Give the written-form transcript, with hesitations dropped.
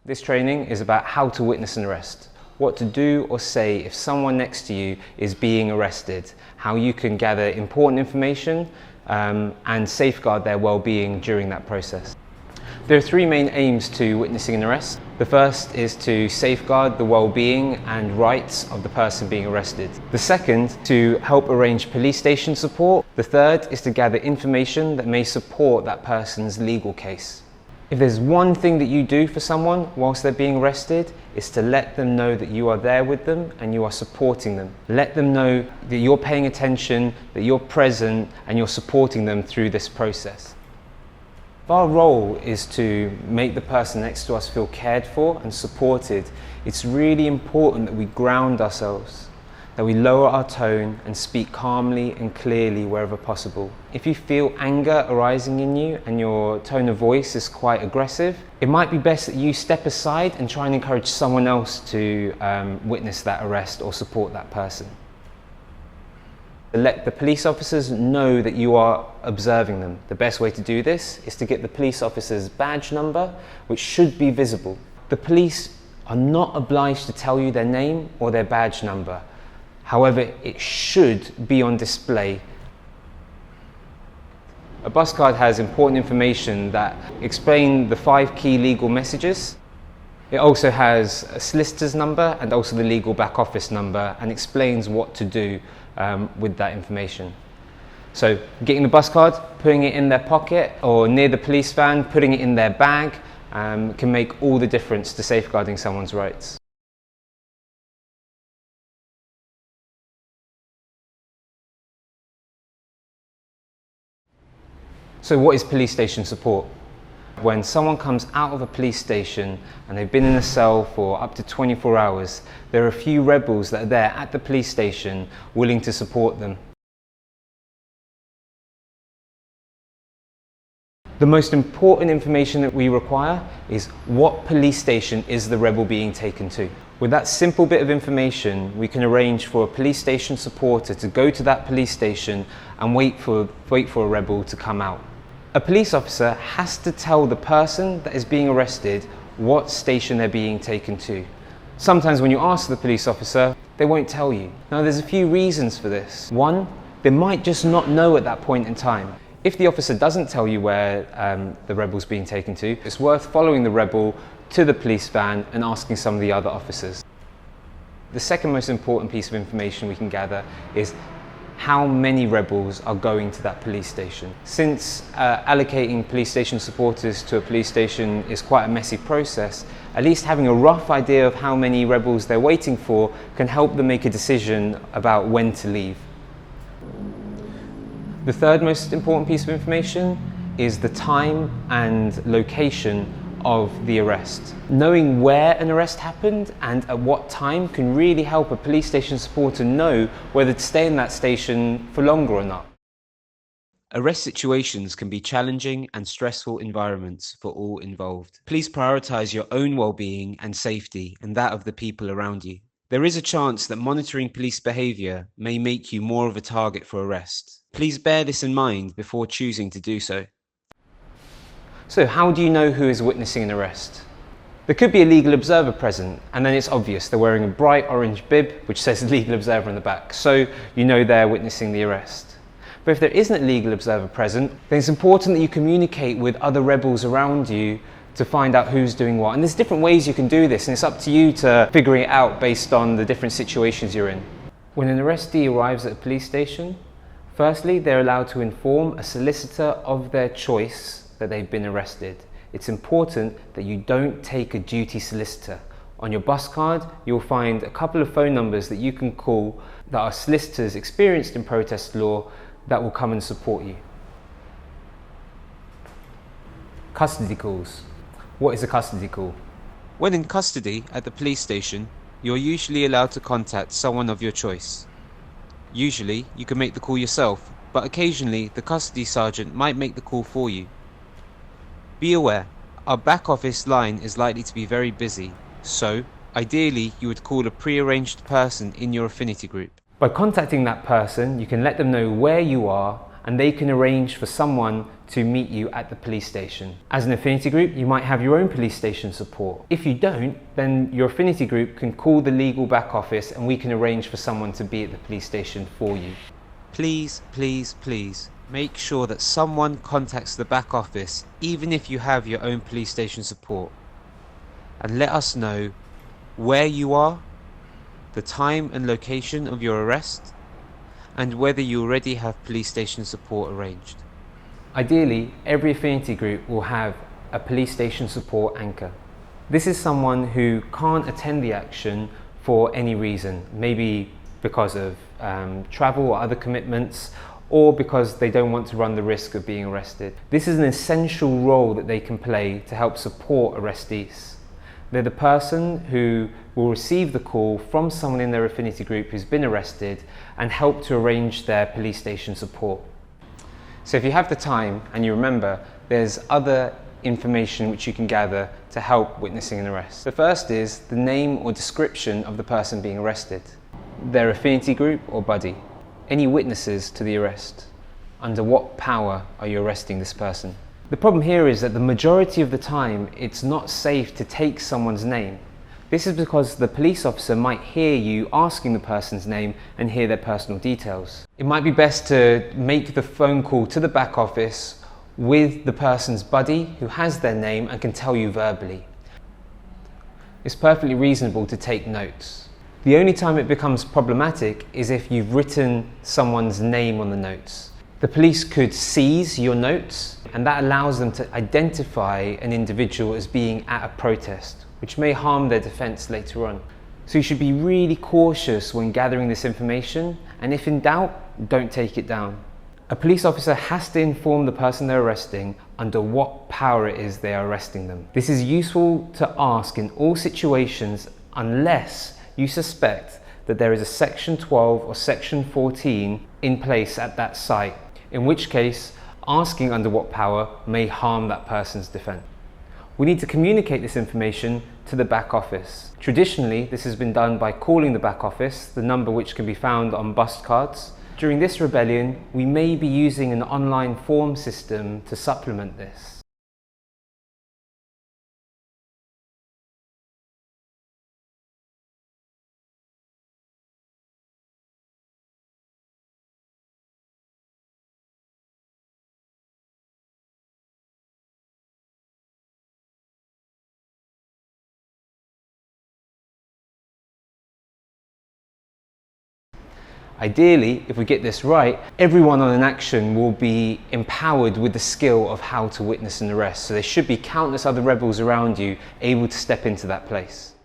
This training is about how to witness an arrest, what to do or say if someone next to you is being arrested, how you can gather important information and safeguard their well-being during that process. There are three main aims to witnessing an arrest. The first is to safeguard the well-being and rights of the person being arrested. The second, to help arrange police station support. The third is to gather information that may support that person's legal case. If there's one thing that you do for someone whilst they're being arrested, it's to let them know that you are there with them and you are supporting them. Let them know that you're paying attention, that you're present and you're supporting them through this process. Our role is to make the person next to us feel cared for and supported. It's really important that we ground ourselves, that we lower our tone and speak calmly and clearly wherever possible. If you feel anger arising in you and your tone of voice is quite aggressive, it might be best that you step aside and try and encourage someone else to witness that arrest or support that person. Let the police officers know that you are observing them. The best way to do this is to get the police officer's badge number, which should be visible. The police are not obliged to tell you their name or their badge number. However, it should be on display. A bus card has important information that explain the 5 key legal messages. It also has a solicitor's number and also the legal back office number and explains what to do with that information. So getting the bus card, putting it in their pocket or near the police van, putting it in their bag can make all the difference to safeguarding someone's rights. So what is police station support? When someone comes out of a police station and they've been in a cell for up to 24 hours, there are a few rebels that are there at the police station willing to support them. The most important information that we require is what police station is the rebel being taken to. With that simple bit of information, we can arrange for a police station supporter to go to that police station and wait for a rebel to come out. A police officer has to tell the person that is being arrested what station they're being taken to. Sometimes when you ask the police officer, they won't tell you. Now there's a few reasons for this. One, they might just not know at that point in time. If the officer doesn't tell you where the rebel's being taken to, it's worth following the rebel to the police van and asking some of the other officers. The second most important piece of information we can gather is how many rebels are going to that police station. Since allocating police station supporters to a police station is quite a messy process, at least having a rough idea of how many rebels they're waiting for can help them make a decision about when to leave. The third most important piece of information is the time and location of the arrest. Knowing where an arrest happened and at what time can really help a police station supporter know whether to stay in that station for longer or not. Arrest situations can be challenging and stressful environments for all involved. Please prioritise your own well-being and safety and that of the people around you. There is a chance that monitoring police behaviour may make you more of a target for arrest. Please bear this in mind before choosing to do so. So how do you know who is witnessing an arrest? There could be a legal observer present and then it's obvious they're wearing a bright orange bib which says legal observer on the back, so you know they're witnessing the arrest. But if there isn't a legal observer present, then it's important that you communicate with other rebels around you to find out who's doing what. And there's different ways you can do this and it's up to you to figure it out based on the different situations you're in. When an arrestee arrives at a police station, firstly they're allowed to inform a solicitor of their choice that they've been arrested. It's important that you don't take a duty solicitor. On your bus card, you'll find a couple of phone numbers that you can call that are solicitors experienced in protest law that will come and support you. Custody calls. What is a custody call? When in custody at the police station, you're usually allowed to contact someone of your choice. Usually, you can make the call yourself, but occasionally the custody sergeant might make the call for you. Be aware, our back office line is likely to be very busy, so ideally you would call a pre-arranged person in your affinity group. By contacting that person, you can let them know where you are and they can arrange for someone to meet you at the police station. As an affinity group, you might have your own police station support. If you don't, then your affinity group can call the legal back office and we can arrange for someone to be at the police station for you. Please, please, please, make sure that someone contacts the back office even if you have your own police station support. And let us know where you are, the time and location of your arrest, and whether you already have police station support arranged. Ideally, every affinity group will have a police station support anchor. This is someone who can't attend the action for any reason, maybe because of travel or other commitments, or because they don't want to run the risk of being arrested. This is an essential role that they can play to help support arrestees. They're the person who will receive the call from someone in their affinity group who's been arrested and help to arrange their police station support. So if you have the time and you remember, there's other information which you can gather to help witnessing an arrest. The first is the name or description of the person being arrested, their affinity group or buddy, any witnesses to the arrest, under what power are you arresting this person. The problem here is that the majority of the time it's not safe to take someone's name. This is because the police officer might hear you asking the person's name and hear their personal details. It might be best to make the phone call to the back office with the person's buddy who has their name and can tell you verbally. It's perfectly reasonable to take notes. The only time it becomes problematic is if you've written someone's name on the notes. The police could seize your notes, and that allows them to identify an individual as being at a protest, which may harm their defence later on. So you should be really cautious when gathering this information, and if in doubt, don't take it down. A police officer has to inform the person they're arresting under what power it is they are arresting them. This is useful to ask in all situations unless you suspect that there is a Section 12 or Section 14 in place at that site, in which case asking under what power may harm that person's defence. We need to communicate this information to the back office. Traditionally, this has been done by calling the back office, the number which can be found on bus cards. During this rebellion, we may be using an online form system to supplement this. Ideally, if we get this right, everyone on an action will be empowered with the skill of how to witness an arrest. So there should be countless other rebels around you able to step into that place.